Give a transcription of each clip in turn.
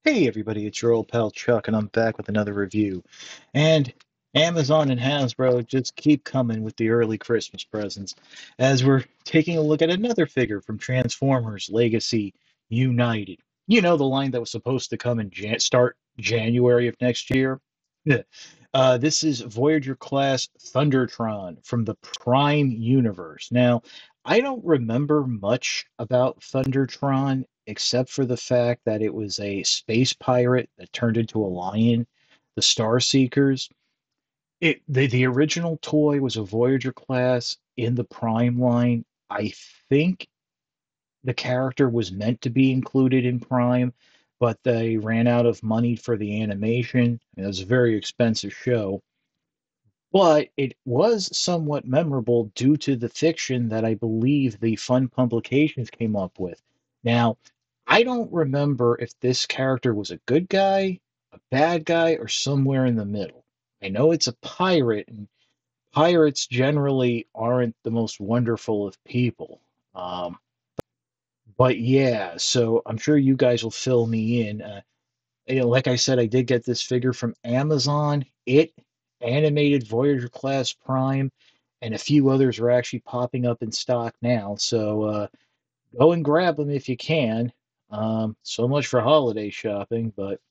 Hey everybody, it's your old pal Chuck, and I'm back with another review. And Amazon and Hasbro just keep coming with the early Christmas presents as we're taking a look at another figure from Transformers Legacy United. You know, the line that was supposed to come in start January of next year? Yeah. This is Voyager class Thundertron from the Prime universe. Now, I don't remember much about Thundertron except for the fact that it was a space pirate that turned into a lion, the Star Seekers. The original toy was a Voyager class in the Prime line. I think the character was meant to be included in Prime, but they ran out of money for the animation. It was a very expensive show, but it was somewhat memorable due to the fiction that I believe the Fun Publications came up with. Now, I don't remember if this character was a good guy, a bad guy, or somewhere in the middle. I know it's a pirate, and pirates generally aren't the most wonderful of people. Um, but yeah, so I'm sure you guys will fill me in. Like I said, I did get this figure from Amazon. It animated Voyager class Prime, and a few others are actually popping up in stock now. So go and grab them if you can. So much for holiday shopping, but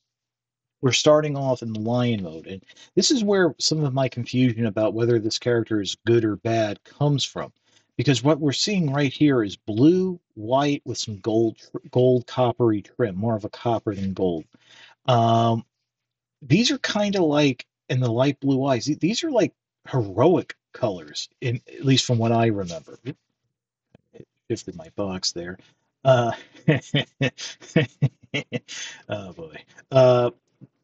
we're starting off in the lion mode, and this is where some of my confusion about whether this character is good or bad comes from. Because what we're seeing right here is blue, white with some gold coppery trim, more of a copper than gold. Um, these are kind of like in the light blue eyes. These are like heroic colors, in at least from what I remember. It shifted my box there. Uh, oh boy.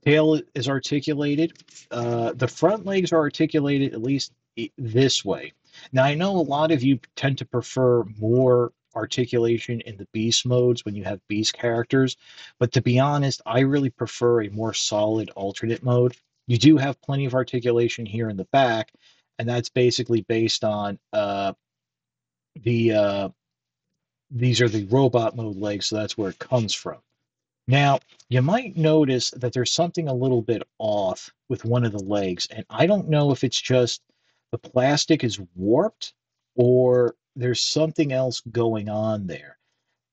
Tail is articulated. The front legs are articulated at least this way. Now I know a lot of you tend to prefer more articulation in the beast modes when you have beast characters, but to be honest, I really prefer a more solid alternate mode. You do have plenty of articulation here in the back, and that's basically based on the these are the robot mode legs, so that's where it comes from. Now, you might notice that there's something a little bit off with one of the legs, and I don't know if it's just the plastic is warped or there's something else going on there.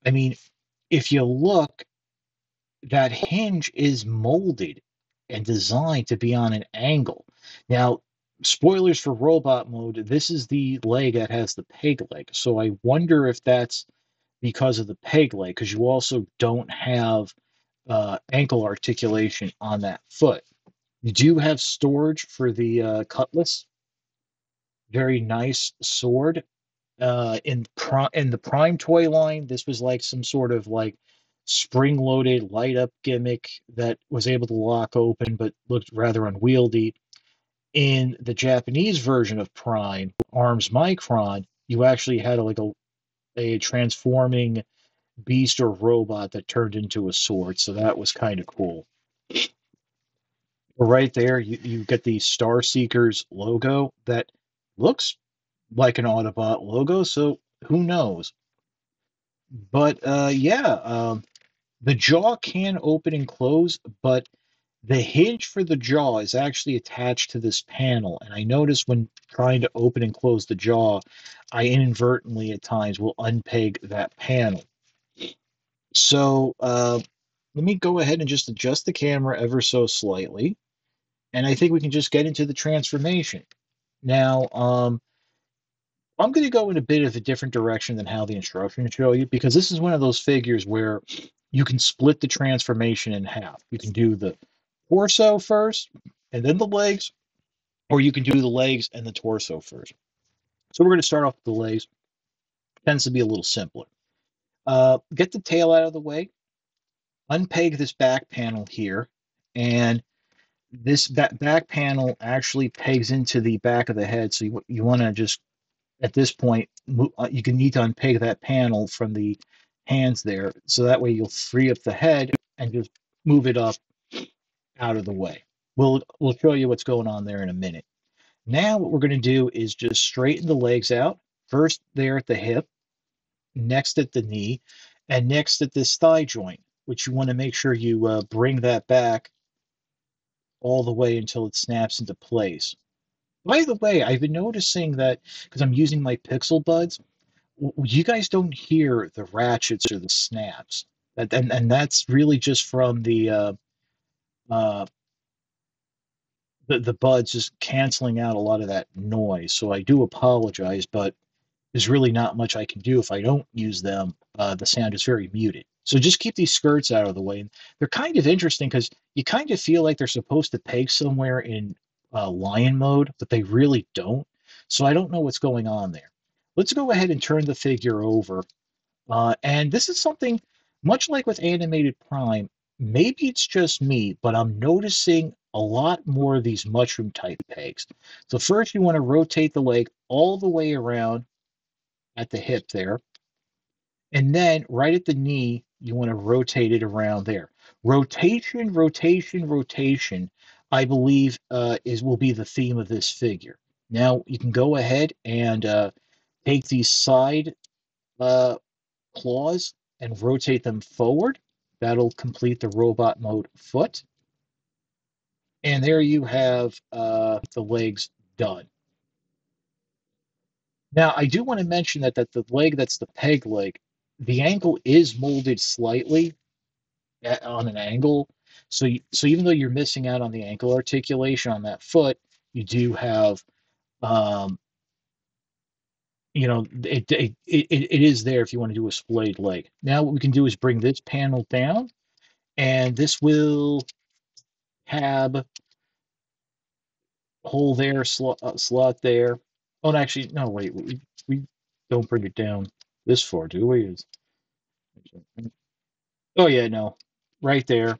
I mean, if you look, that hinge is molded and designed to be on an angle. Now, spoilers for robot mode, this is the leg that has the peg leg. So I wonder if that's because of the peg leg, because you also don't have ankle articulation on that foot. You do have storage for the cutlass. Very nice sword. In the Prime toy line, this was like some sort of like spring-loaded light-up gimmick that was able to lock open, but looked rather unwieldy. In the Japanese version of Prime, Arms Micron, you actually had a transforming beast or robot that turned into a sword, so that was kind of cool. Right there, you get the Star Seekers logo that looks like an Autobot logo, so who knows? But yeah, the jaw can open and close, but the hinge for the jaw is actually attached to this panel. And I notice when trying to open and close the jaw, I inadvertently at times will unpeg that panel. So let me go ahead and just adjust the camera ever so slightly. And I think we can just get into the transformation. Now, I'm going to go in a bit of a different direction than how the instructions show you, because this is one of those figures where you can split the transformation in half. You can do the torso first, and then the legs, or you can do the legs and the torso first. So we're going to start off with the legs. Tends to be a little simpler. Get the tail out of the way. Unpeg this back panel here, and that back panel actually pegs into the back of the head. So you want to just at this point, you can need to unpeg that panel from the hands there, so that way you'll free up the head and just move it up out of the way. We'll show you what's going on there in a minute. Now what we're going to do is just straighten the legs out. First there at the hip, next at the knee, and next at this thigh joint. which you want to make sure you bring that back all the way until it snaps into place. By the way, I've been noticing that because I'm using my Pixel Buds, you guys don't hear the ratchets or the snaps. And that's really just from uh, the buds just canceling out a lot of that noise. So I do apologize, but there's really not much I can do if I don't use them. The sound is very muted. So just keep these skirts out of the way. They're kind of interesting because you kind of feel like they're supposed to peg somewhere in lion mode, but they really don't. So I don't know what's going on there. Let's go ahead and turn the figure over. And this is something much like with Animated Prime. Maybe it's just me, but I'm noticing a lot more of these mushroom type pegs. So first you want to rotate the leg all the way around at the hip there. And then right at the knee, you want to rotate it around there. Rotation, rotation, rotation, I believe is will be the theme of this figure. Now you can go ahead and take these side uh, claws and rotate them forward. That'll complete the robot mode foot. And there you have the legs done. Now, I do want to mention that the leg that's the peg leg, the ankle is molded slightly on an angle. So even though you're missing out on the ankle articulation on that foot, you do have, um, it is there if you want to do a splayed leg. Now, what we can do is bring this panel down, and this will have hole there, slot there. Oh, and actually, no, wait, we don't bring it down this far, do we? Oh yeah, no, right there.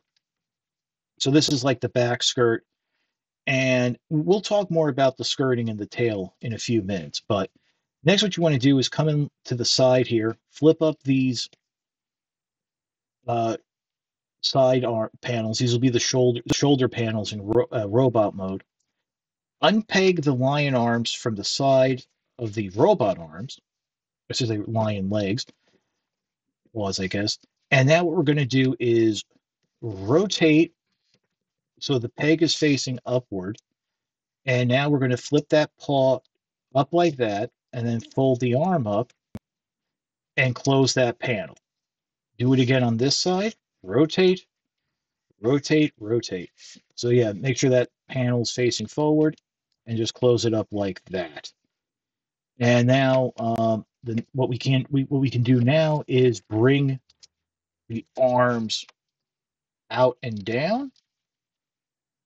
So this is like the back skirt, and we'll talk more about the skirting and the tail in a few minutes. But next, what you want to do is come in to the side here, flip up these uh, side arm panels. These will be the shoulder panels in robot mode. Unpeg the lion arms from the side of the robot arms. This is a lion legs, was I guess. And now what we're going to do is rotate so the peg is facing upward. And now we're going to flip that paw up like that and then fold the arm up and close that panel. Do it again on this side. Rotate, rotate, rotate. So yeah, make sure that panel's facing forward and just close it up like that. And now what we can do now is bring the arms out and down.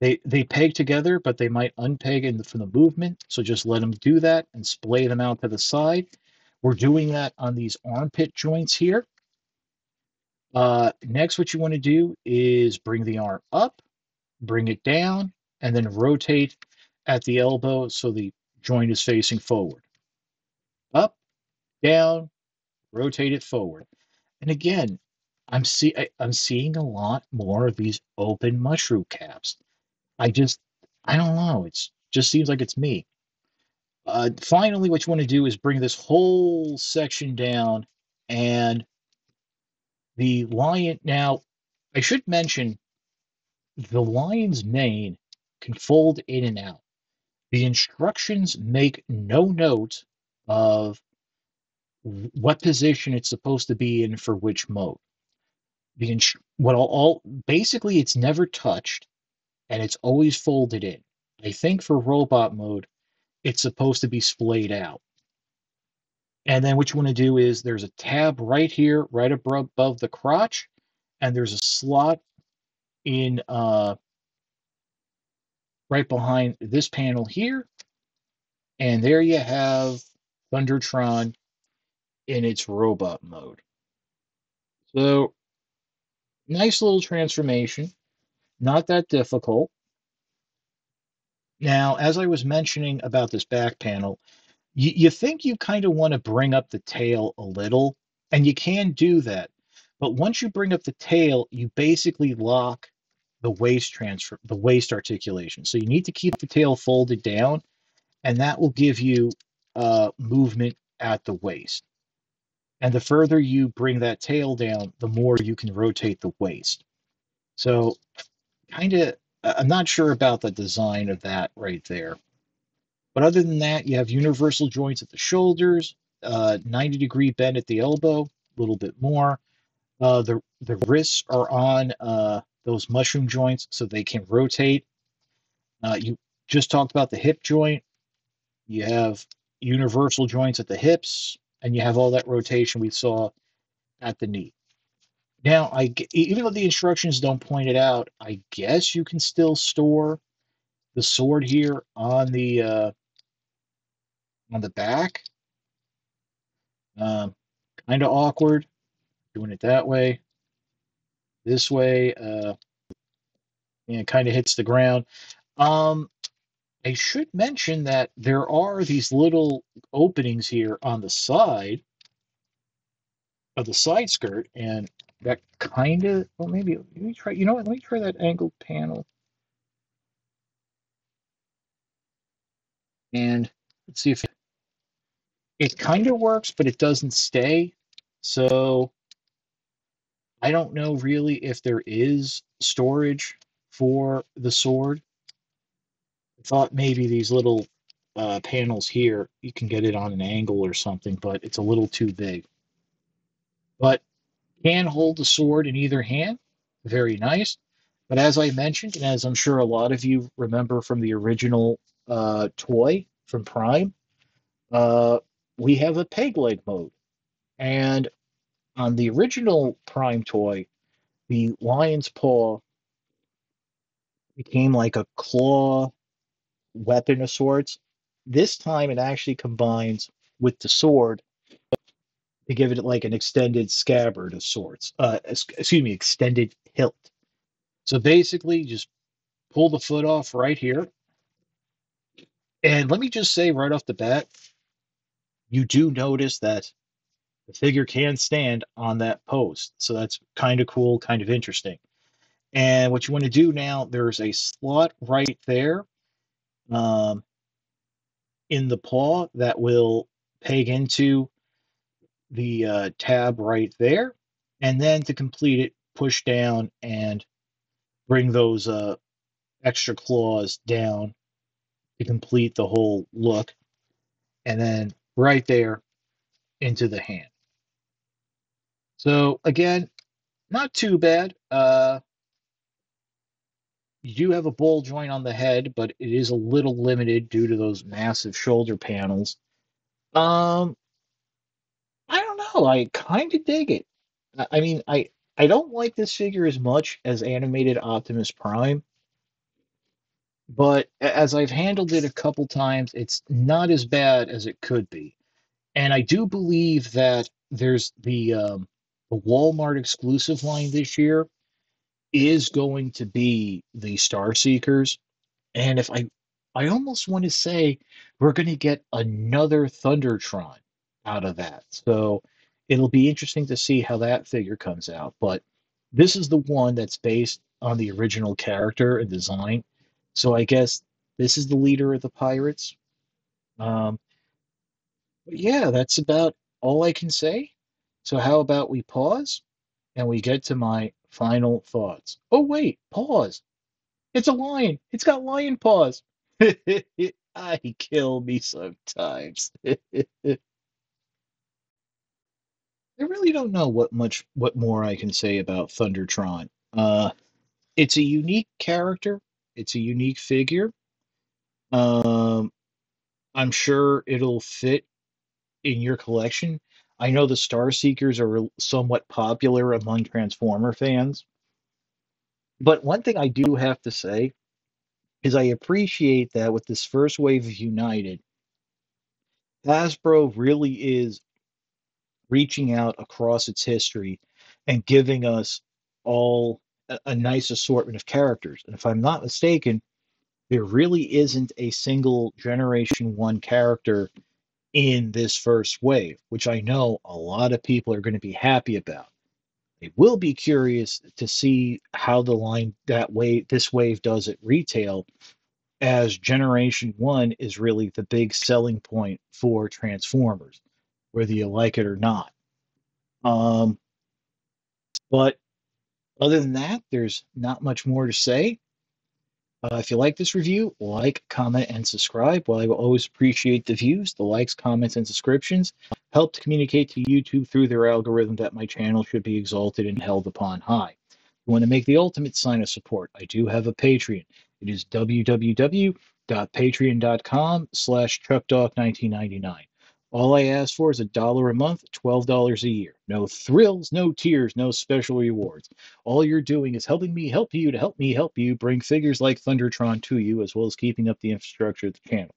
They peg together, but they might unpeg from the movement. So just let them do that and splay them out to the side. We're doing that on these armpit joints here. Next, what you want to do is bring the arm up, bring it down, and then rotate at the elbow so the joint is facing forward. Up, down, rotate it forward. And again, I'm seeing a lot more of these open mushroom caps. I just I don't know. It's just seems like it's me. Finally, what you want to do is bring this whole section down, and the lion. Now, I should mention the lion's mane can fold in and out. The instructions make no note of what position it's supposed to be in for which mode. What all basically it's never touched and it's always folded in. I think for robot mode, it's supposed to be splayed out. And then what you want to do is there's a tab right here, right above the crotch, and there's a slot in right behind this panel here. And there you have Thundertron in its robot mode. So nice little transformation, not that difficult. Now, as I was mentioning about this back panel, you think you kind of want to bring up the tail a little, and you can do that. But once you bring up the tail, you basically lock the waist articulation. So you need to keep the tail folded down, and that will give you movement at the waist. And the further you bring that tail down, the more you can rotate the waist. So, kind of, I'm not sure about the design of that right there. But other than that, you have universal joints at the shoulders, 90-degree bend at the elbow, a little bit more. The wrists are on those mushroom joints so they can rotate. You just talked about the hip joint. You have universal joints at the hips, and you have all that rotation we saw at the knee. Now, even though the instructions don't point it out, I guess you can still store the sword here on the back. Um, kind of awkward doing it that way. This way, and it kind of hits the ground. Um, I should mention that there are these little openings here on the side of the side skirt, and that kind of, well, maybe, let me try, you know what, let me try that angled panel. And let's see if it kind of works, but it doesn't stay. So I don't know really if there is storage for the sword. I thought maybe these little panels here, you can get it on an angle or something, but it's a little too big. But can hold the sword in either hand. Very nice. But as I mentioned, and as I'm sure a lot of you remember from the original toy from Prime, uh, we have a peg leg mode. And on the original Prime toy, the lion's paw became like a claw weapon of sorts. This time it actually combines with the sword to give it like an extended scabbard of sorts. Excuse me, extended hilt. So basically, just pull the foot off right here. And let me just say right off the bat, you do notice that the figure can stand on that post. So that's kind of cool, kind of interesting. And what you want to do now, there's a slot right there um, in the paw that will peg into the tab right there. And then to complete it, push down and bring those extra claws down to complete the whole look. And then right there into the hand. So again, not too bad. You do have a ball joint on the head, but it is a little limited due to those massive shoulder panels. Um, I don't know. I kind of dig it. I mean, I don't like this figure as much as animated Optimus Prime, but as I've handled it a couple times, it's not as bad as it could be. And I do believe that there's the Walmart exclusive line this year is going to be the Star Seekers. And if I almost want to say we're going to get another Thundertron out of that. So it'll be interesting to see how that figure comes out. But this is the one that's based on the original character and design. So I guess this is the leader of the pirates. Um, but yeah, that's about all I can say. So how about we pause and we get to my final thoughts? Oh, wait, pause. It's a lion. It's got lion paws. I kill me sometimes. I really don't know what more I can say about Thundertron. It's a unique character. It's a unique figure. Um, I'm sure it'll fit in your collection. I know the Star Seekers are somewhat popular among Transformer fans, but one thing I do have to say is I appreciate that with this first wave of United, Hasbro really is reaching out across its history and giving us all a nice assortment of characters. And if I'm not mistaken, there really isn't a single Generation 1 character in this first wave, which I know a lot of people are going to be happy about. They will be curious to see how the line this wave does at retail, as Generation 1 is really the big selling point for Transformers, whether you like it or not. Um, but other than that, there's not much more to say. If you like this review, like, comment, and subscribe. While I will always appreciate the views, the likes, comments, and subscriptions help to communicate to YouTube through their algorithm that my channel should be exalted and held upon high. If you want to make the ultimate sign of support, I do have a Patreon. It is www.patreon.com/chuckdog1999. All I ask for is $1 a month, $12 a year. No thrills, no tears, no special rewards. All you're doing is helping me help you to help me help you bring figures like Thundertron to you, as well as keeping up the infrastructure of the channel.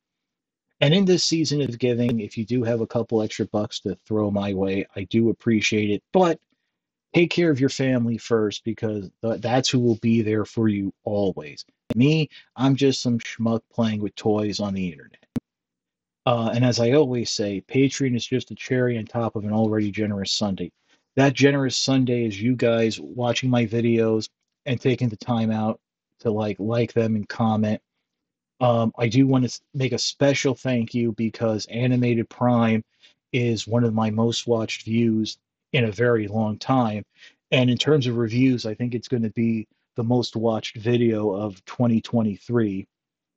And in this season of giving, if you do have a couple extra bucks to throw my way, I do appreciate it. But take care of your family first, because that's who will be there for you always. Me, I'm just some schmuck playing with toys on the internet. And as I always say, Patreon is just a cherry on top of an already generous Sunday. That generous Sunday is you guys watching my videos and taking the time out to like them and comment. I do want to make a special thank you because Animated Prime is one of my most watched views in a very long time. And in terms of reviews, I think it's going to be the most watched video of 2023.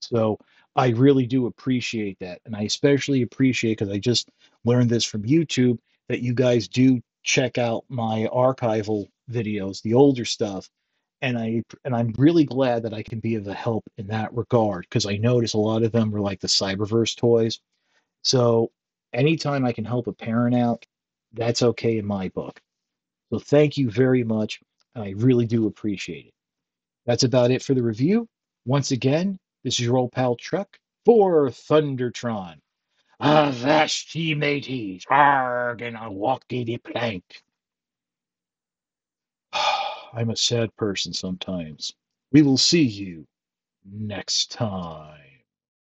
So I really do appreciate that. And I especially appreciate, because I just learned this from YouTube, that you guys do check out my archival videos, the older stuff, and I'm really glad that I can be of a help in that regard, because I notice a lot of them are like the Cyberverse toys. So anytime I can help a parent out, that's okay in my book. So thank you very much. I really do appreciate it. That's about it for the review. Once again, this is your old pal Chuck for Thundertron. Avast ye mateys, arg, and a walkie the plank. I'm a sad person sometimes. We will see you next time.